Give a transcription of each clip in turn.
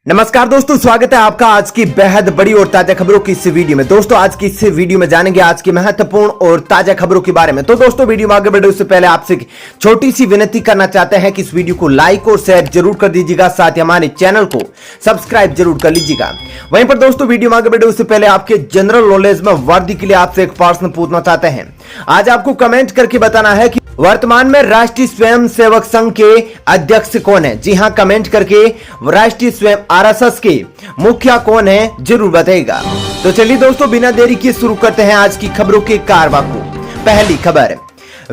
नमस्कार दोस्तों, स्वागत है आपका आज की बेहद बड़ी और ताजा खबरों की इस वीडियो में। दोस्तों आज की इस वीडियो में जानेंगे आज की महत्वपूर्ण और ताजा खबरों के बारे में। तो दोस्तों वीडियो में आगे बढ़ने से पहले आपसे छोटी सी विनती करना चाहते हैं कि इस वीडियो को लाइक और शेयर जरूर कर दीजिएगा, साथ ही हमारे चैनल को सब्सक्राइब जरूर कर लीजिएगा। वहीं पर दोस्तों वीडियो में आगे बढ़ने से पहले आपके जनरल नॉलेज में वर्दी के लिए आपसे एक प्रश्न पूछना चाहते हैं। आज आपको कमेंट करके बताना है कि वर्तमान में राष्ट्रीय स्वयं सेवक संघ के अध्यक्ष कौन है। जी हां, कमेंट करके राष्ट्रीय स्वयं आरएसएस के मुखिया कौन है जरूर बताइएगा। तो चलिए दोस्तों बिना देरी के शुरू करते हैं आज की खबरों के कारवा को। पहली खबर,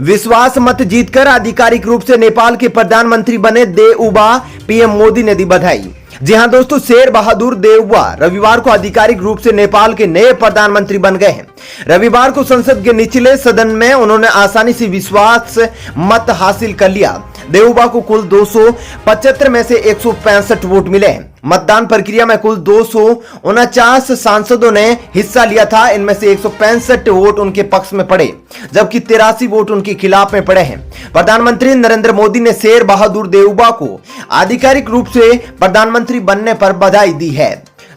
विश्वास मत जीतकर आधिकारिक रूप से नेपाल के प्रधानमंत्री बने देउबा, पीएम मोदी ने दी बधाई। जी हां दोस्तों, शेर बहादुर देउबा रविवार को आधिकारिक रूप से नेपाल के नए प्रधानमंत्री बन गए हैं। रविवार को संसद के निचले सदन में उन्होंने आसानी से विश्वास मत हासिल कर लिया। देउबा को कुल 275 में से 165 वोट मिले हैं। मतदान प्रक्रिया में कुल 249 सांसदों ने हिस्सा लिया था। इनमें से 165 वोट उनके पक्ष में पड़े, जबकि 83 वोट उनके खिलाफ में पड़े हैं। प्रधानमंत्री नरेंद्र मोदी ने शेर बहादुर देउबा को आधिकारिक रूप से प्रधानमंत्री बनने पर बधाई दी है।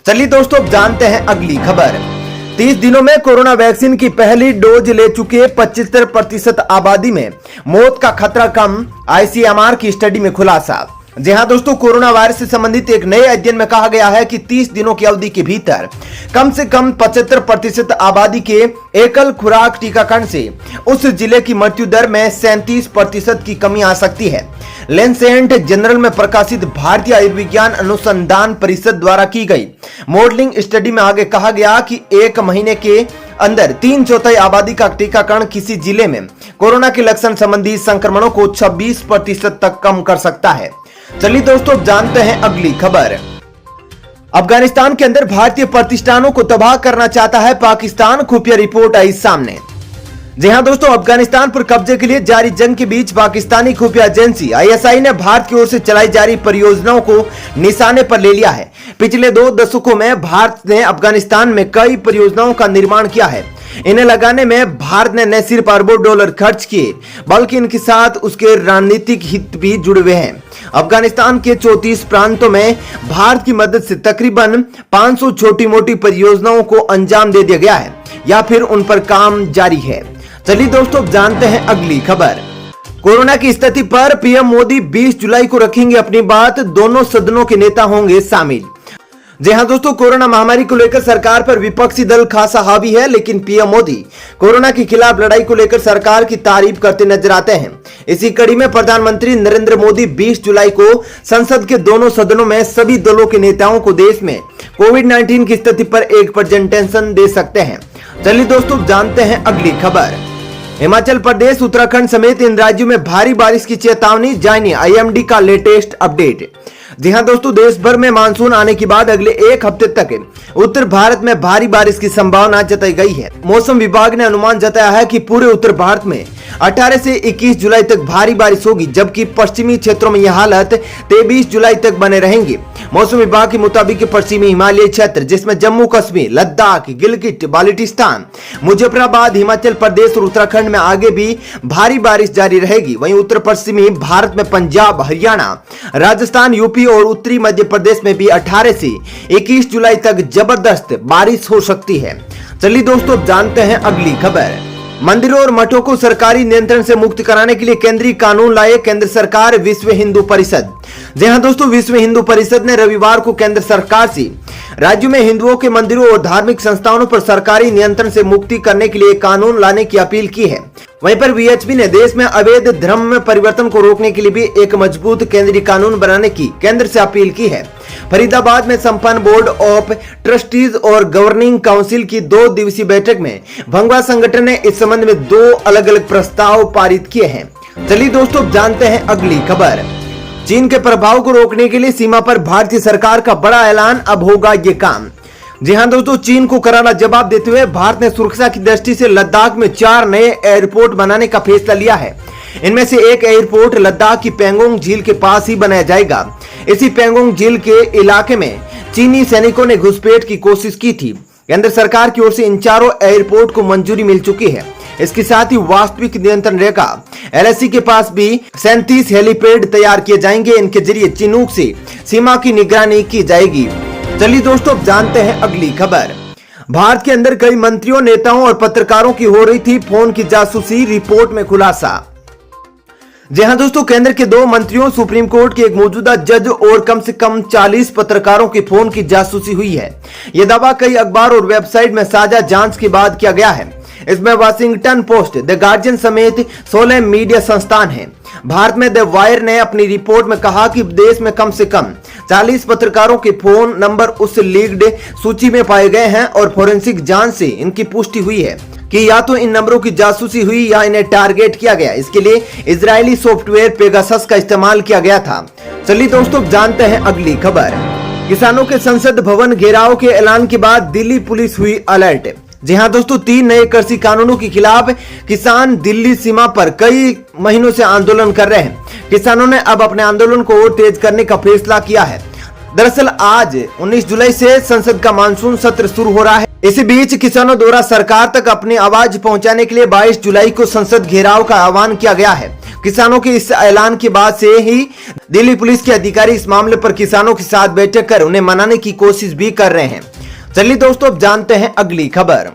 चलिए दोस्तों अब जानते हैं अगली खबर। 30 दिनों में कोरोना वैक्सीन की पहली डोज ले चुके 75% आबादी में मौत का खतरा कम, आईसीएमआर की स्टडी में खुलासा। जी हां दोस्तों, कोरोना वायरस से संबंधित एक नए अध्ययन में कहा गया है कि 30 दिनों की अवधि के भीतर कम से कम 75% आबादी के एकल खुराक टीकाकरण से उस जिले की मृत्यु दर में 37% की कमी आ सकती है। लेंसेट जर्नल में प्रकाशित भारतीय आयुर्विज्ञान अनुसंधान परिषद द्वारा की गई मॉडलिंग स्टडी में आगे कहा गया कि एक महीने के अंदर 3/4 आबादी का टीकाकरण किसी जिले में कोरोना के लक्षण संबंधी संक्रमणों को 26% तक कम कर सकता है। चलिए दोस्तों अब जानते हैं अगली खबर। अफगानिस्तान के अंदर भारतीय प्रतिष्ठानों को तबाह करना चाहता है पाकिस्तान, खुफिया रिपोर्ट आई सामने। जी हां दोस्तों, अफगानिस्तान पर कब्जे के लिए जारी जंग के बीच पाकिस्तानी खुफिया एजेंसी आईएसआई ने भारत की ओर से चलाई जा रही परियोजनाओं को निशाने पर ले लिया है। पिछले 2 दशकों में भारत ने अफगानिस्तान में कई परियोजनाओं का निर्माण किया है। इन्हें लगाने में भारत ने न सिर्फ अरबों डॉलर खर्च किए, बल्कि इनके साथ उसके रणनीतिक हित भी जुड़े हुए हैं। अफगानिस्तान के 34 प्रांतों में भारत की मदद से तकरीबन 500 छोटी मोटी परियोजनाओं को अंजाम दे दिया गया है या फिर उन पर काम जारी है। चलिए दोस्तों जानते हैं अगली खबर। कोरोना की स्थिति पर पीएम मोदी 20 जुलाई को रखेंगे अपनी बात, दोनों सदनों के नेता होंगे शामिल। जी हां दोस्तों, कोरोना महामारी को लेकर सरकार पर विपक्षी दल खासा हावी है, लेकिन पीएम मोदी कोरोना के खिलाफ लड़ाई को लेकर सरकार की तारीफ करते नजर आते हैं। इसी कड़ी में प्रधानमंत्री नरेंद्र मोदी 20 जुलाई को संसद के दोनों सदनों में सभी दलों के नेताओं को देश में कोविड-19 की स्थिति पर एक प्रेजेंटेशन दे सकते हैं। चलिए दोस्तों जानते हैं अगली खबर। हिमाचल प्रदेश, उत्तराखंड समेत इन राज्यों में भारी बारिश की चेतावनी, जानिए आईएमडी का लेटेस्ट अपडेट। जी हां दोस्तों, देश भर में मानसून आने के बाद अगले एक हफ्ते तक उत्तर भारत में भारी बारिश की संभावना जताई गई है। मौसम विभाग ने अनुमान जताया है कि पूरे उत्तर भारत में 18 से 21 जुलाई तक भारी बारिश होगी, जबकि पश्चिमी क्षेत्रों में यह हालत 23 जुलाई तक बने रहेंगी। मौसम विभाग के मुताबिक पश्चिमी हिमालयी क्षेत्र जिसमें जम्मू कश्मीर, लद्दाख, गिलगिट बाल्टिस्तान, मुजफ्फराबाद, हिमाचल प्रदेश और उत्तराखंड में आगे भी भारी बारिश जारी रहेगी। वहीं उत्तर पश्चिमी भारत में पंजाब, हरियाणा, राजस्थान, यूपी और उत्तरी मध्य प्रदेश में भी 18 से 21 जुलाई तक जबरदस्त बारिश हो सकती है। चलिए दोस्तों अब जानते हैं अगली खबर। मंदिरों और मठों को सरकारी नियंत्रण से मुक्त कराने के लिए केंद्रीय कानून लाए केंद्र सरकार, विश्व हिंदू परिषद। जी हां दोस्तों, विश्व हिंदू परिषद ने रविवार को केंद्र सरकार से राज्य में हिंदुओं के मंदिरों और धार्मिक संस्थानों पर सरकारी नियंत्रण से मुक्ति करने के लिए कानून लाने की अपील की है। वहीं पर वीएचपी ने देश में अवैध धर्म में परिवर्तन को रोकने के लिए भी एक मजबूत केंद्रीय कानून बनाने की केंद्र से अपील की है। फरीदाबाद में संपन्न बोर्ड ऑफ ट्रस्टीज और गवर्निंग काउंसिल की 2 दिवसीय बैठक में भंगवा संगठन ने इस संबंध में 2 अलग अलग प्रस्ताव पारित किए हैं। चलिए दोस्तों जानते हैं अगली खबर। चीन के प्रभाव को रोकने के लिए सीमा पर भारतीय सरकार का बड़ा ऐलान, अब होगा ये काम। जी हां दोस्तों, चीन को करारा जवाब देते हुए भारत ने सुरक्षा की दृष्टि से लद्दाख में 4 नए एयरपोर्ट बनाने का फैसला लिया है। इनमें से एक एयरपोर्ट लद्दाख की पेंगोंग झील के पास ही बनाया जाएगा। इसी पेंगोंग झील के इलाके में चीनी सैनिकों ने घुसपैठ की कोशिश की थी। केंद्र सरकार की ओर से इन चारों एयरपोर्ट को मंजूरी मिल चुकी है। इसके साथ ही वास्तविक नियंत्रण रेखा LAC के पास भी 37 हेलीपैड तैयार किए जाएंगे। इनके जरिए चिनूक से सीमा की निगरानी की जाएगी। चलिए दोस्तों, अब जानते हैं अगली खबर। भारत के अंदर कई मंत्रियों, नेताओं और पत्रकारों की हो रही थी फोन की जासूसी, रिपोर्ट में खुलासा। जी हां दोस्तों, केंद्र के 2 मंत्रियों, सुप्रीम कोर्ट के एक मौजूदा जज और कम से कम 40 पत्रकारों के फोन की जासूसी हुई है। यह दावा कई अखबार और वेबसाइट में साझा जांच के बाद किया गया है। इसमें वाशिंगटन पोस्ट, द गार्जियन समेत 16 मीडिया संस्थान हैं। भारत में द वायर ने अपनी रिपोर्ट में कहा कि देश में कम से कम 40 पत्रकारों के फोन नंबर उस लीक्ड सूची में पाए गए हैं और फोरेंसिक जांच से इनकी पुष्टि हुई है कि या तो इन नंबरों की जासूसी हुई या इन्हें टारगेट किया गया। इसके लिए इजरायली सॉफ्टवेयर पेगासस का इस्तेमाल किया गया था। चलिए दोस्तों, जानते हैं अगली खबर। किसानों के संसद भवन घेराव के ऐलान के बाद दिल्ली पुलिस हुई अलर्ट। जी हां दोस्तों, 3 नए कृषि कानूनों के खिलाफ किसान दिल्ली सीमा पर कई महीनों से आंदोलन कर रहे हैं। किसानों ने अब अपने आंदोलन को और तेज करने का फैसला किया है। दरअसल आज 19 जुलाई से संसद का मानसून सत्र शुरू हो रहा है। इसी बीच किसानों द्वारा सरकार तक अपनी आवाज पहुंचाने के लिए 22 जुलाई को संसद घेराव का आह्वान किया गया है। किसानों के इस ऐलान के बाद से ही दिल्ली पुलिस के अधिकारी इस मामले पर किसानों के साथ बैठक कर उन्हें मनाने की कोशिश भी कर रहे हैं। चलिए दोस्तों, अब जानते हैं अगली खबर।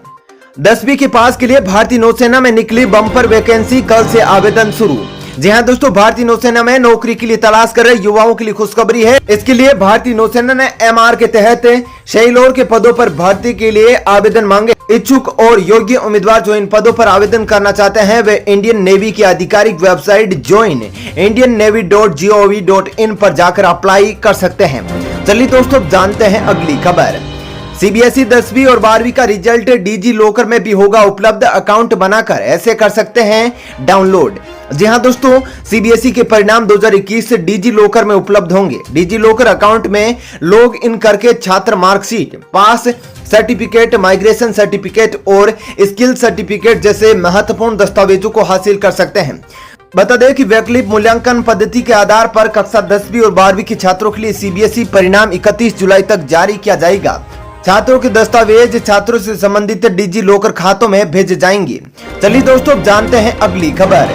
10वीं के पास के लिए भारतीय नौसेना में निकली बम्पर वैकेंसी, कल से आवेदन शुरू। जी हां दोस्तों, भारतीय नौसेना में नौकरी के लिए तलाश कर रहे युवाओं के लिए खुशखबरी है। इसके लिए भारतीय नौसेना ने MR के तहत शेलौर के पदों पर भर्ती के लिए आवेदन मांगे। इच्छुक और योग्य उम्मीदवार जो इन पदों पर आवेदन करना चाहते हैं वे इंडियन नेवी की आधिकारिक वेबसाइट join.indiannavy.gov.in पर जाकर अप्लाई कर सकते हैं। चलिए दोस्तों, जानते हैं अगली खबर। CBSE 10वीं और 12वीं का रिजल्ट डिजी लॉकर में भी होगा उपलब्ध। अकाउंट बनाकर ऐसे कर सकते हैं डाउनलोड। जी हां दोस्तों, CBSE के परिणाम 2021 से डिजी लॉकर में उपलब्ध होंगे। डिजी लॉकर अकाउंट में लॉग इन करके छात्र मार्कशीट, पास सर्टिफिकेट, माइग्रेशन सर्टिफिकेट और स्किल सर्टिफिकेट जैसे महत्वपूर्ण दस्तावेजों को हासिल कर सकते हैं। बता दें कि वैकल्पिक मूल्यांकन पद्धति के आधार पर कक्षा 10वीं और 12वीं के छात्रों के लिए CBSE परिणाम 31 जुलाई तक जारी किया जाएगा। छात्रों के दस्तावेज छात्रों से संबंधित डिजी लॉकर खातों में भेजे जाएंगे। चलिए दोस्तों, जानते हैं अगली खबर।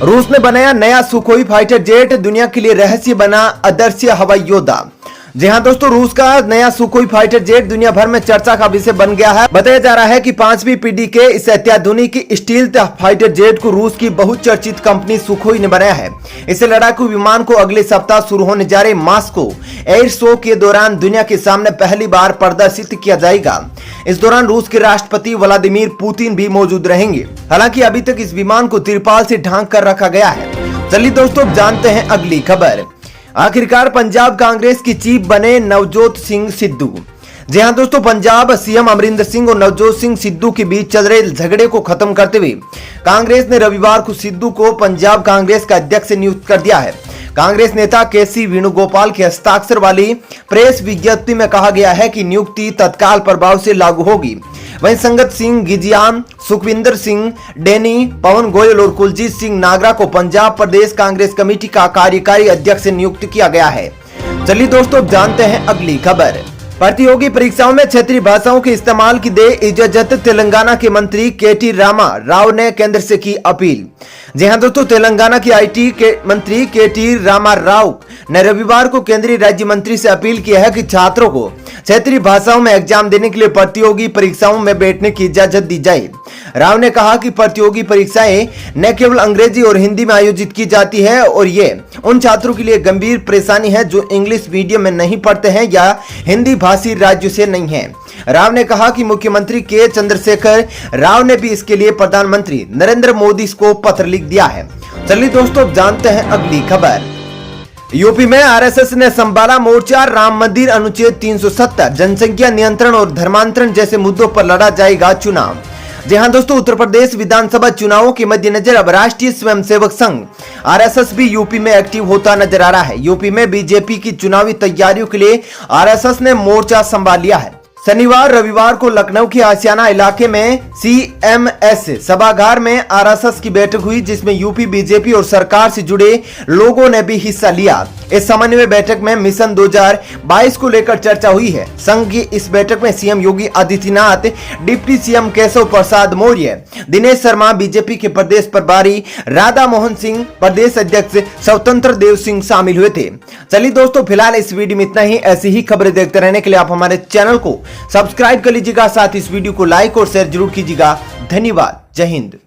रूस ने बनाया नया सुखोई फाइटर जेट, दुनिया के लिए रहस्य बना अदृश्य हवाई योद्धा। जी हां दोस्तों, रूस का नया सुखोई फाइटर जेट दुनिया भर में चर्चा का विषय बन गया है। बताया जा रहा है कि 5वीं पीढ़ी के इस अत्याधुनिक स्टील्थ फाइटर जेट को रूस की बहुचर्चित कंपनी सुखोई ने बनाया है। इस लड़ाकू विमान को अगले सप्ताह शुरू होने जा रहे मॉस्को एयर शो के दौरान दुनिया के सामने पहली बार प्रदर्शित किया जाएगा। इस दौरान रूस के राष्ट्रपति व्लादिमीर पुतिन भी मौजूद रहेंगे। हालांकि अभी तक इस विमान को तिरपाल से ढांक कर रखा गया है। चलिए दोस्तों, जानते हैं अगली खबर। आखिरकार पंजाब कांग्रेस की चीफ बने नवजोत सिंह सिद्धू। जी हां दोस्तों, पंजाब CM अमरिंदर सिंह और नवजोत सिंह सिद्धू के बीच चल रहे झगड़े को खत्म करते हुए कांग्रेस ने रविवार को सिद्धू को पंजाब कांग्रेस का अध्यक्ष नियुक्त कर दिया है। कांग्रेस नेता KC वेणुगोपाल के हस्ताक्षर वाली प्रेस विज्ञप्ति में कहा गया है कि नियुक्ति तत्काल प्रभाव से लागू होगी। वहीं संगत सिंह गिजियाम, सुखविंदर सिंह डैनी, पवन गोयल और कुलजीत सिंह नागरा को पंजाब प्रदेश कांग्रेस कमेटी का कार्यकारी अध्यक्ष नियुक्त किया गया है। चलिए दोस्तों, जानते हैं अगली खबर। प्रतियोगी परीक्षाओं में क्षेत्रीय भाषाओं के इस्तेमाल की दे इजाजत, तेलंगाना के मंत्री KT रामा राव ने केंद्र से की अपील। जी हां दोस्तों, तेलंगाना की IT के मंत्री KT रामा राव ने रविवार को केंद्रीय राज्य मंत्री से अपील की है कि छात्रों को क्षेत्रीय भाषाओं में एग्जाम देने के लिए प्रतियोगी परीक्षाओं में बैठने की इजाजत दी जाए। राव ने कहा कि प्रतियोगी परीक्षाएं न केवल अंग्रेजी और हिंदी में आयोजित की जाती है और ये उन छात्रों के लिए गंभीर परेशानी है जो इंग्लिश मीडियम में नहीं पढ़ते हैं या हिंदी भाषी राज्यों से नहीं है। राव ने कहा कि मुख्यमंत्री के चंद्रशेखर राव ने भी इसके लिए प्रधानमंत्री नरेंद्र मोदी को पत्र लिख दिया है। चलिए दोस्तों, जानते हैं अगली खबर। यूपी में RSS ने संभाला मोर्चा, राम मंदिर, अनुच्छेद 370, जनसंख्या नियंत्रण और धर्मांतरण जैसे मुद्दों पर लड़ा जाएगा चुनाव। जी हां दोस्तों, उत्तर प्रदेश विधानसभा चुनावों के मद्देनजर अब राष्ट्रीय स्वयंसेवक संघ RSS भी यूपी में एक्टिव होता नजर आ रहा है। यूपी में बीजेपी की चुनावी तैयारियों के लिए RSS ने मोर्चा संभाल लिया है। शनिवार रविवार को लखनऊ के आशियाना इलाके में सीएमएस सभागार में आरएसएस की बैठक हुई, जिसमें यूपी बीजेपी और सरकार से जुड़े लोगों ने भी हिस्सा लिया। इस समन्वय बैठक में मिशन 2022 को लेकर चर्चा हुई है। संघ की इस बैठक में CM Yogi Adityanath, deputy CM Keshav Prasad Maurya, Dinesh Sharma BJP के प्रदेश प्रभारी, राधा मोहन सिंह प्रदेश अध्यक्ष, स्वतंत्र देव सिंह शामिल हुए थे। चलिए दोस्तों, फिलहाल इस वीडियो में इतना ही। ऐसी ही खबरें देखते रहने के लिए आप हमारे चैनल को सब्सक्राइब कर लीजिएगा, साथ ही इस वीडियो को लाइक और शेयर जरूर कीजिएगा। धन्यवाद। जय हिंद।